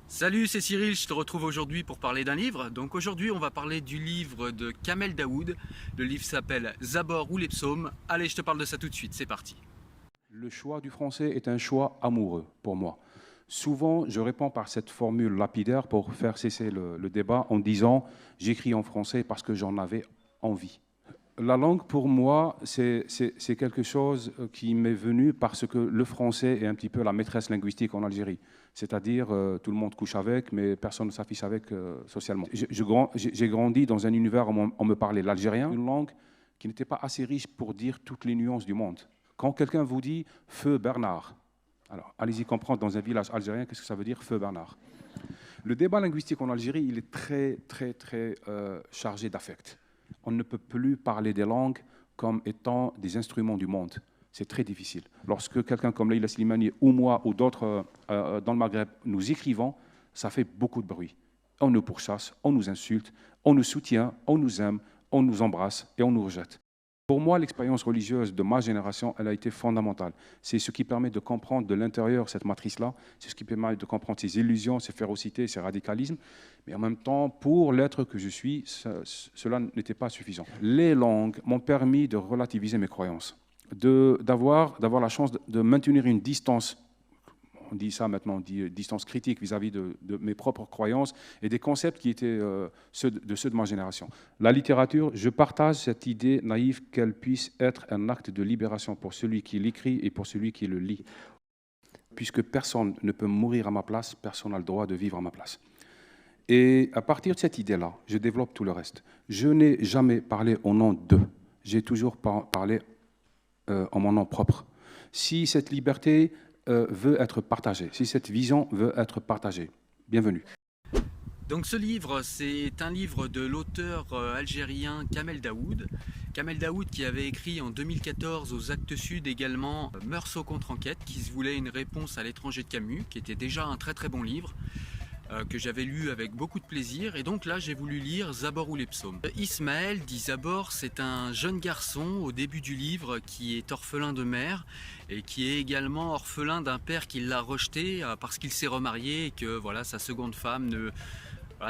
Salut, c'est Cyril, je te retrouve aujourd'hui pour parler d'un livre. Donc aujourd'hui, on va parler du livre de Kamel Daoud. Le livre s'appelle Zabor ou les psaumes. Allez, je te parle de ça tout de suite, c'est parti. Le choix du français est un choix amoureux pour moi. Souvent, je réponds par cette formule lapidaire pour faire cesser le débat en disant j'écris en français parce que j'en avais envie. La langue, pour moi, c'est quelque chose qui m'est venu parce que le français est un petit peu la maîtresse linguistique en Algérie. C'est-à-dire, tout le monde couche avec, mais personne ne s'affiche avec socialement. J'ai grandi dans un univers où on me parlait l'algérien, une langue qui n'était pas assez riche pour dire toutes les nuances du monde. Quand quelqu'un vous dit Feu Bernard, alors allez-y comprendre dans un village algérien, qu'est-ce que ça veut dire Feu Bernard. Le débat linguistique en Algérie, il est très chargé d'affect. On ne peut plus parler des langues comme étant des instruments du monde. C'est très difficile. Lorsque quelqu'un comme Leïla Slimani ou moi ou d'autres dans le Maghreb nous écrivons, ça fait beaucoup de bruit. On nous pourchasse, on nous insulte, on nous soutient, on nous aime, on nous embrasse et on nous rejette. Pour moi, l'expérience religieuse de ma génération, elle a été fondamentale. C'est ce qui permet de comprendre de l'intérieur cette matrice-là, c'est ce qui permet de comprendre ces illusions, ces férocités, ces radicalismes. Mais en même temps, pour l'être que je suis, cela n'était pas suffisant. Les langues m'ont permis de relativiser mes croyances, d'avoir la chance de maintenir une distance. On dit ça maintenant, on dit distance critique vis-à-vis de mes propres croyances et des concepts qui étaient ceux de ma génération. La littérature, je partage cette idée naïve qu'elle puisse être un acte de libération pour celui qui l'écrit et pour celui qui le lit. Puisque personne ne peut mourir à ma place, personne n'a le droit de vivre à ma place. Et à partir de cette idée-là, je développe tout le reste. Je n'ai jamais parlé au nom d'eux. J'ai toujours parlé en mon nom propre. Si cette liberté veut être partagée, si cette vision veut être partagée, bienvenue. Donc ce livre, c'est un livre de l'auteur algérien Kamel Daoud. Kamel Daoud qui avait écrit en 2014 aux Actes Sud également Meursault contre enquête, qui se voulait une réponse à l'étranger de Camus, qui était déjà un très bon livre. Que j'avais lu avec beaucoup de plaisir, et donc là j'ai voulu lire Zabor ou les psaumes. Ismaël, dit Zabor, c'est un jeune garçon au début du livre qui est orphelin de mère et qui est également orphelin d'un père qui l'a rejeté parce qu'il s'est remarié et que voilà, sa seconde femme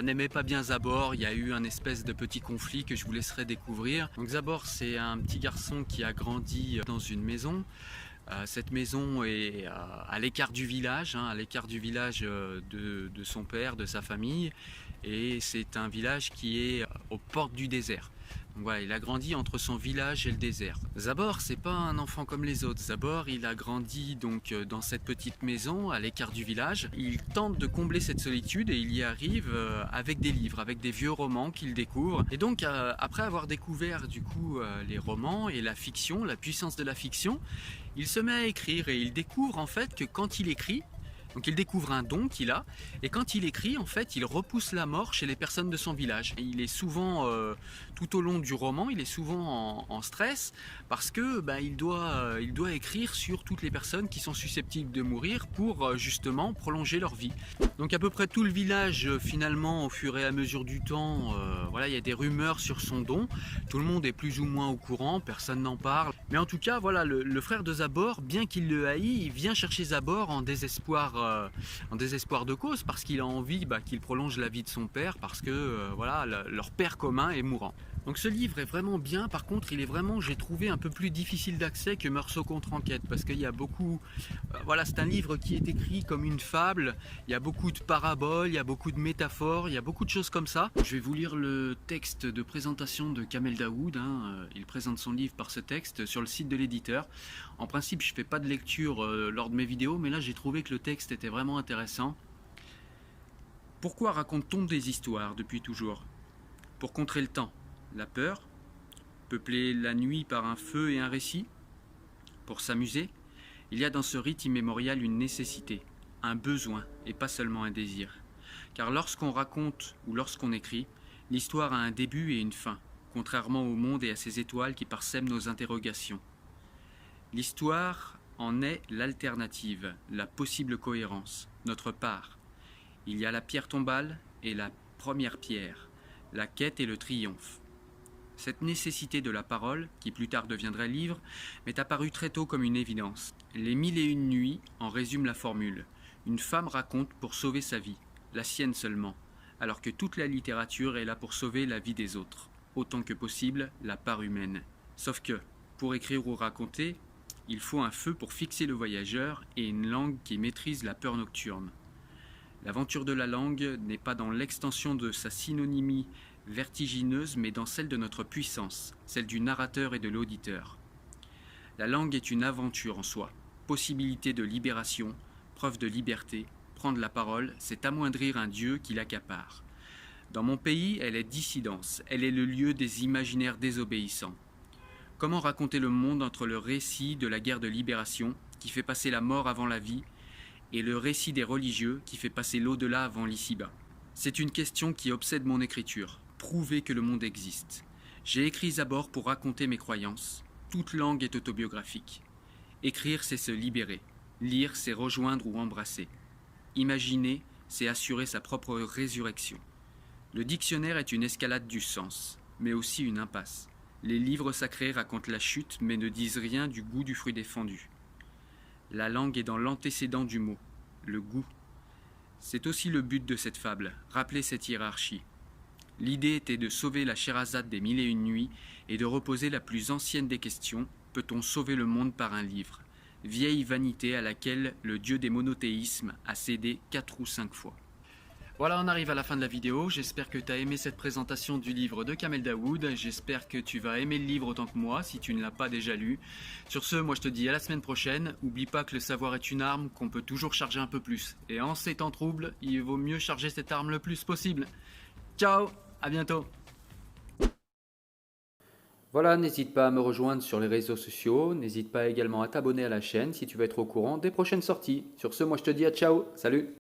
n'aimait pas bien Zabor. Il y a eu un espèce de petit conflit que je vous laisserai découvrir. Donc Zabor, c'est un petit garçon qui a grandi dans une maison. Cette maison est à l'écart du village, de son père, de sa famille, et c'est un village qui est aux portes du désert. Donc voilà, il a grandi entre son village et le désert. Zabor, c'est pas un enfant comme les autres. Zabor, il a grandi donc dans cette petite maison à l'écart du village. Il tente de combler cette solitude et il y arrive avec des livres, avec des vieux romans qu'il découvre. Et donc après avoir découvert du coup les romans et la fiction, la puissance de la fiction, il se met à écrire et il découvre en fait que quand il écrit, donc il découvre un don qu'il a, et quand il écrit, en fait, il repousse la mort chez les personnes de son village. Et il est souvent, tout au long du roman, il est souvent en stress, parce que il doit écrire sur toutes les personnes qui sont susceptibles de mourir pour justement prolonger leur vie. Donc à peu près tout le village, finalement, au fur et à mesure du temps, voilà, il y a des rumeurs sur son don. Tout le monde est plus ou moins au courant, personne n'en parle. Mais en tout cas, voilà, le frère de Zabor, bien qu'il le haït, il vient chercher Zabor en désespoir de cause, parce qu'il a envie qu'il prolonge la vie de son père, parce que voilà, leur père commun est mourant. Donc ce livre est vraiment bien, par contre il est vraiment, j'ai trouvé, un peu plus difficile d'accès que Meursault contre enquête, parce qu'il y a beaucoup, voilà, c'est un livre qui est écrit comme une fable, il y a beaucoup de paraboles, il y a beaucoup de métaphores, il y a beaucoup de choses comme ça. Je vais vous lire le texte de présentation de Kamel Daoud, il présente son livre par ce texte sur le site de l'éditeur. En principe je ne fais pas de lecture lors de mes vidéos, mais là j'ai trouvé que le texte était vraiment intéressant. Pourquoi raconte-t-on des histoires depuis toujours? Pour contrer le temps, la peur, peupler la nuit par un feu et un récit. Pour s'amuser, il y a dans ce rite immémorial une nécessité, un besoin et pas seulement un désir. Car lorsqu'on raconte ou lorsqu'on écrit, l'histoire a un début et une fin, contrairement au monde et à ses étoiles qui parsèment nos interrogations. L'histoire en est l'alternative, la possible cohérence, notre part. Il y a la pierre tombale et la première pierre, la quête et le triomphe. Cette nécessité de la parole, qui plus tard deviendrait livre, m'est apparue très tôt comme une évidence. Les 1001 nuits en résument la formule. Une femme raconte pour sauver sa vie. la sienne seulement, alors que toute la littérature est là pour sauver la vie des autres, autant que possible la part humaine. Sauf que, pour écrire ou raconter, il faut un feu pour fixer le voyageur et une langue qui maîtrise la peur nocturne. L'aventure de la langue n'est pas dans l'extension de sa synonymie vertigineuse, mais dans celle de notre puissance, celle du narrateur et de l'auditeur. La langue est une aventure en soi, possibilité de libération, preuve de liberté. Prendre la parole, c'est amoindrir un dieu qui l'accapare. Dans mon pays, elle est dissidence, elle est le lieu des imaginaires désobéissants. Comment raconter le monde entre le récit de la guerre de libération, qui fait passer la mort avant la vie, et le récit des religieux, qui fait passer l'au-delà avant l'ici-bas? C'est une question qui obsède mon écriture, prouver que le monde existe. J'ai écrit Zabor pour raconter mes croyances. Toute langue est autobiographique. Écrire, c'est se libérer. Lire, c'est rejoindre ou embrasser. Imaginer, c'est assurer sa propre résurrection. Le dictionnaire est une escalade du sens, mais aussi une impasse. Les livres sacrés racontent la chute, mais ne disent rien du goût du fruit défendu. La langue est dans l'antécédent du mot, le goût. C'est aussi le but de cette fable, rappeler cette hiérarchie. L'idée était de sauver la Sherazade des 1001 nuits et de reposer la plus ancienne des questions, peut-on sauver le monde par un livre? Vieille vanité à laquelle le dieu des monothéismes a cédé 4 ou 5 fois. Voilà, on arrive à la fin de la vidéo. J'espère que tu as aimé cette présentation du livre de Kamel Daoud. J'espère que tu vas aimer le livre autant que moi, si tu ne l'as pas déjà lu. Sur ce, moi je te dis à la semaine prochaine. Oublie pas que le savoir est une arme, qu'on peut toujours charger un peu plus. Et en ces temps troubles, il vaut mieux charger cette arme le plus possible. Ciao, à bientôt. Voilà, n'hésite pas à me rejoindre sur les réseaux sociaux. N'hésite pas également à t'abonner à la chaîne si tu veux être au courant des prochaines sorties. Sur ce, moi je te dis à ciao, salut!